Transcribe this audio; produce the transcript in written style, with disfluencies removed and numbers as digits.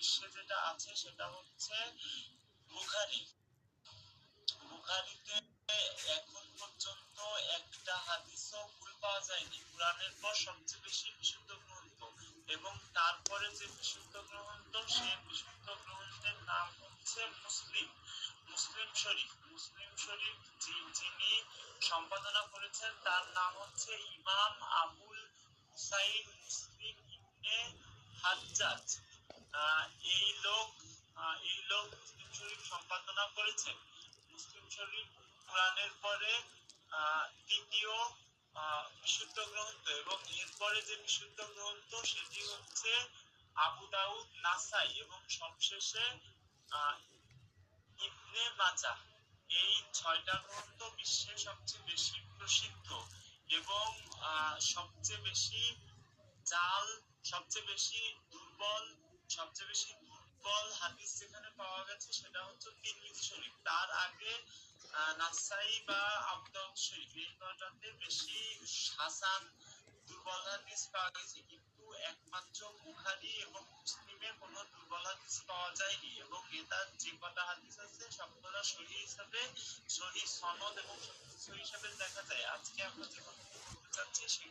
বিশ্বে যেটা আছে সেটা হচ্ছে বুখারী। বুখারীতে এখন পর্যন্ত একটা হাদিসও ভুল পাওয়া যায়নি। কুরআনের পর সবচেয়ে বেশি বিশুদ্ধ গ্রন্থ, এবং তারপরে যে বিশুদ্ধ গ্রন্থ সেই বিশুদ্ধ গ্রন্থের নাম হচ্ছে মুসলিম মুসলিম শরীফ। মুসলিম শরীফ যিনি সম্পাদনা করেছেন তার নাম হচ্ছে ইমাম আবুল হুসাইন মুসলিম ইবনে হাজ্জাজ। এই লোক মুসলিম শরীফ সম্পাদনা করেছেন। মুসলিম শরীফ কোরআনের পরে তৃতীয় বিশুদ্ধ গ্রন্থ, এবং এরপরে যে বিশুদ্ধ গ্রন্থ সেটি হচ্ছে আবু দাউদ, নাসাই এবং সবশেষে ইবনে মাজাহ। এই 6টা গ্রন্থ বিশ্বের সবচেয়ে বেশি প্রসিদ্ধ, এবং সবচেয়ে বেশি জাল, সবচেয়ে বেশি দুর্বল সবচেয়ে বেশি দুর্বল হাদিস যেখানে পাওয়া গেছে সেটা হচ্ছে তিরমিজি শরীফ। তার আগে নাসাই বা আবু দাউদ শরীফ, এই কয়টাতে বেশি হাসান দুর্বল হাদিস পাওয়া গেছে, কিন্তু একমাত্র বুখারী এবং মুসলিমে কোনো দুর্বল হাদিস পাওয়া যায়নি। এবং এটার যে কটা হাদিস আছে সবগুলো সহিহ হিসাবে, সহিহ সনদ এবং সহিহ হিসাবে দেখা যায়। আজকে আমরা যে কথা বলতে চাচ্ছি সেই